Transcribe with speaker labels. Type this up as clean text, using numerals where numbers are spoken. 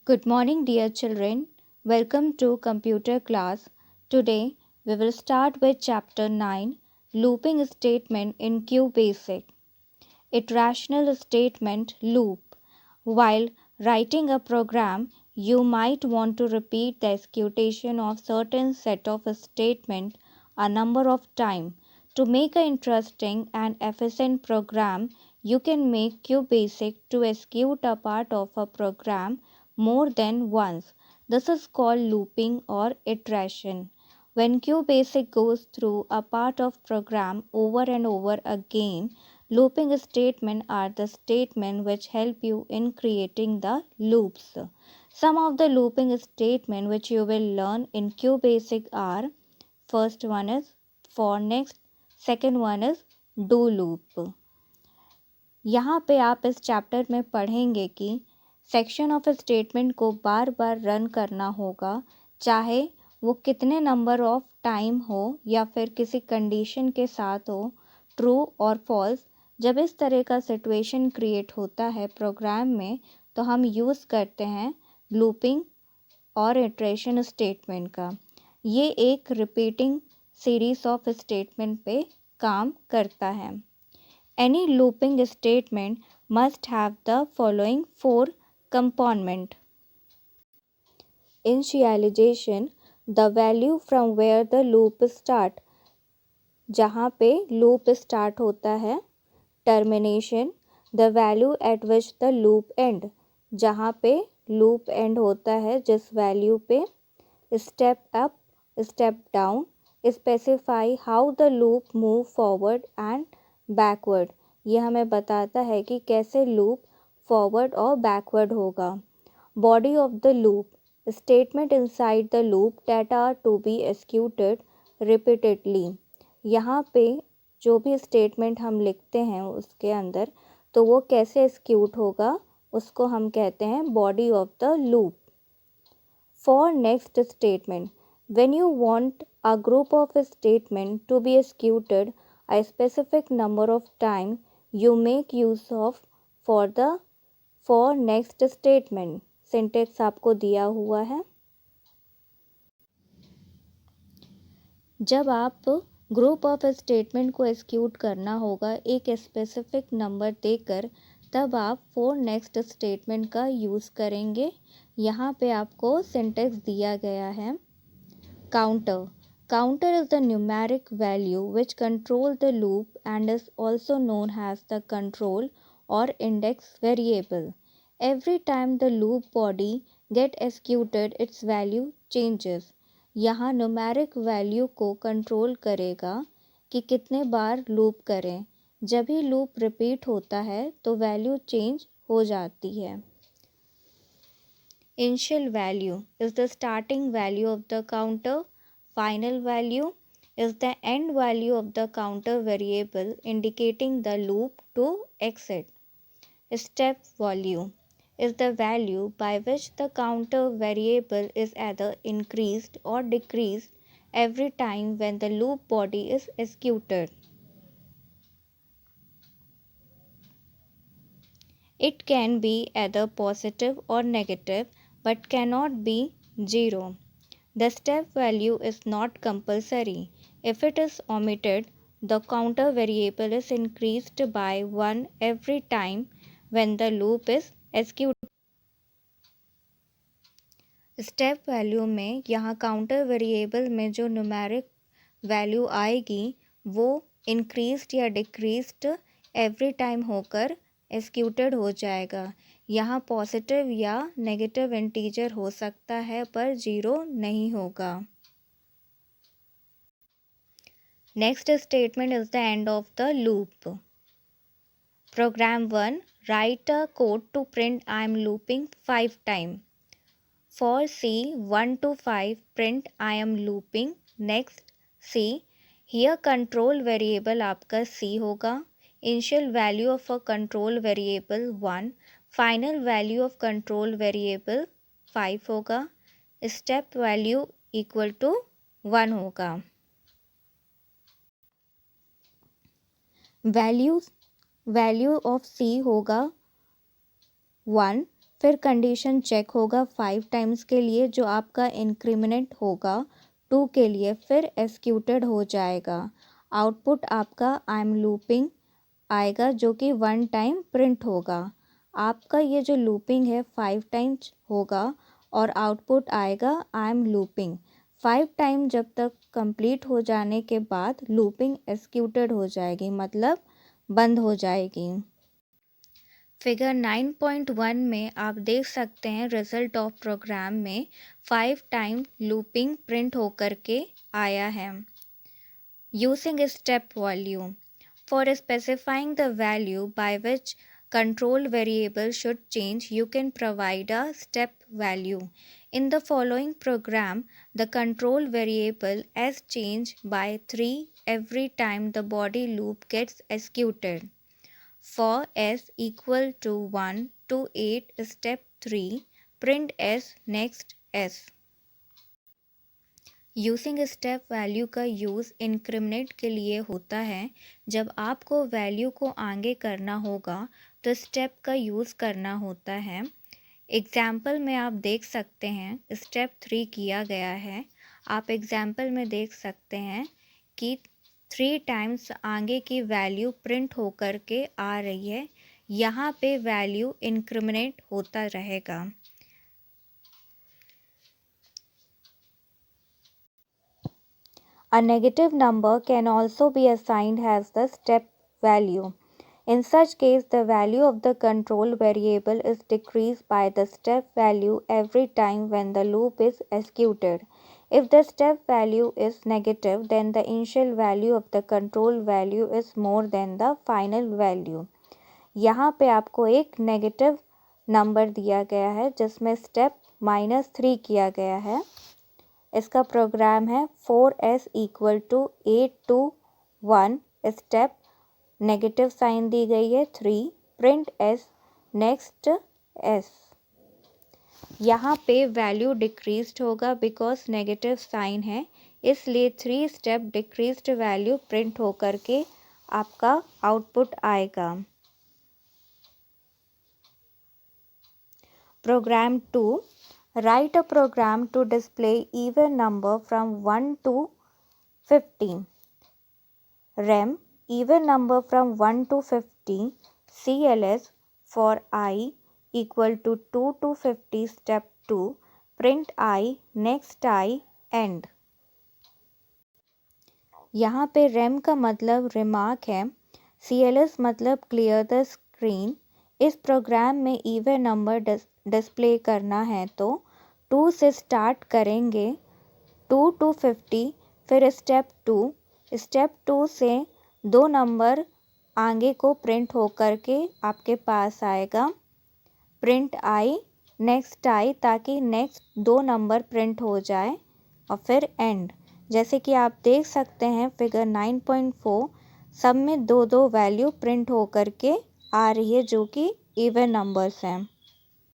Speaker 1: Good morning, dear children. Welcome to computer class. Today, we will start with chapter 9 Looping Statement in QBasic. Iterational statement loop. While writing a program, you might want to repeat the execution of certain set of statement a number of times. To make an interesting and efficient program, you can make QBasic to execute a part of a program more than once. This is called looping or iteration. When QBasic goes through a part of program over and over again, looping statements are the statements which help you in creating the loops. Some of the looping statements which you will learn in QBasic are: first one is for next, second one is do loop. यहाँ पे आप इस chapter में पढ़ेंगे कि section of statement को बार बार run करना होगा, चाहे वो कितने नंबर ऑफ टाइम हो या फिर किसी कंडीशन के साथ हो, ट्रू और फॉल्स। जब इस तरह का सिचुएशन क्रिएट होता है प्रोग्राम में, तो हम यूज़ करते हैं लूपिंग और इटरेशन स्टेटमेंट का। ये एक रिपीटिंग सीरीज ऑफ स्टेटमेंट पे काम करता है। Any looping statement must have the following four components. Initialization, the value from where the loop start, जहाँ पे loop start होता है. Termination, the value at which the loop end, जहाँ पे loop end होता है जिस value पे. Step up, step down, specify how the loop move forward and backward, यह हमें बताता है कि कैसे लूप फॉरवर्ड और बैकवर्ड होगा. Body of the loop, statement inside the loop that are to be executed repeatedly. यहाँ पे जो भी स्टेटमेंट हम लिखते हैं उसके अंदर, तो वो कैसे एक्सिक्यूट होगा उसको हम कहते हैं body of the loop. For next statement, when you want a group of statement to be executed a specific number of time, you make use of for next statement. Syntax आपको दिया हुआ है. जब आप ग्रुप ऑफ स्टेटमेंट को execute करना होगा एक स्पेसिफिक नंबर देकर, तब आप फॉर नेक्स्ट स्टेटमेंट का यूज़ करेंगे. यहाँ पे आपको सिंटेक्स दिया गया है. Counter, counter is the numeric value which control the loop and is also known as the control or index variable. Every time the loop body get executed, its value changes. यहाँ numeric value को control करेगा कि कितने बार loop करें. जब भी loop repeat होता है तो value change हो जाती है. Initial value is the starting value of the counter. Final value is the end value of the counter variable indicating the loop to exit. Step value is the value by which the counter variable is either increased or decreased every time when the loop body is executed. It can be either positive or negative but cannot be zero. The step value is not compulsory. If it is omitted, the counter variable is increased by 1 every time when the loop is executed. Step value में यहाँ counter variable में जो numeric value आएगी वो increased या decreased every time होकर executed हो जाएगा. यहाँ पॉजिटिव या नेगेटिव इंटीजर हो सकता है पर ज़ीरो नहीं होगा. Next statement is the end of the loop. Program 1, write a code to print I am looping 5 time. For C 1 to 5 print I am looping next C. Here control variable आपका C होगा. Initial value of a control variable 1, final value of control variable 5 होगा. Step value equal to 1 होगा. Value of C होगा 1, फिर condition check होगा 5 times के लिए, जो आपका इंक्रीमेंट होगा 2 के लिए, फिर एक्सिक्यूटेड हो जाएगा। आउटपुट आपका आई एम लूपिंग आएगा, जो कि 1 टाइम प्रिंट होगा। आपका ये जो लूपिंग है 5 टाइम्स होगा और आउटपुट आएगा आई एम लूपिंग। 5 टाइम जब तक कंप्लीट हो जाने के बाद लूपिंग एक्सिक्यूटेड हो जाएगी, मतलब बंद हो जाएगी। फिगर 9.1 में आप देख सकते हैं रिजल्ट ऑफ प्रोग्राम में 5 टाइम लूपिंग प्रिंट होकर के आया है। Using step value for specifying the value by which control variable should change, you can provide a step value. In the following program, the control variable is changed by 3 every time the body loop gets executed. For s equal to 1 to 8, step 3, print s next s. Using step value का use increment के लिए होता है। जब आपको value को आगे करना होगा तो स्टेप का यूज़ करना होता है। एग्जाम्पल में आप देख सकते हैं स्टेप 3 किया गया है। आप एग्जाम्पल में देख सकते हैं कि 3 टाइम्स आगे की वैल्यू प्रिंट होकर के आ रही है। यहाँ पे वैल्यू इंक्रीमेंट होता रहेगा। A negative number can also be assigned as the step value. In such case, the value of the control variable is decreased by the step value every time when the loop is executed. If the step value is negative, then the initial value of the control value is more than the final value. यहाँ पे आपको एक negative number दिया गया है जिसमें step -3 किया गया है। इसका प्रोग्राम है 4s equal to 8 to 1, step negative sign दी गई है 3, प्रिंट s नेक्स्ट s। यहाँ पे वैल्यू डिक्रीज्ड होगा बिकॉज नेगेटिव साइन है, इसलिए 3 स्टेप डिक्रीज्ड वैल्यू प्रिंट होकर के आपका आउटपुट आएगा। Program 2, write a program to display even number from 1 to 50. Rem even number from 1 to 50. CLS for I equal to 2 to 50 step 2. Print I next I end. यहाँ पे RAM का मतलब remark है, CLS मतलब clear the screen. इस programme में even number display करना है तो 2 से स्टार्ट करेंगे 2 to 50, फिर स्टेप 2 से 2 नंबर आगे को प्रिंट होकर के आपके पास आएगा, प्रिंट आई नेक्स्ट आई, ताकि नेक्स्ट 2 नंबर प्रिंट हो जाए और फिर एंड। जैसे कि आप देख सकते हैं फिगर 9.4 सब में 2-2 वैल्यू प्रिंट होकर के आ रही है जो कि इवन नंबर्स हैं।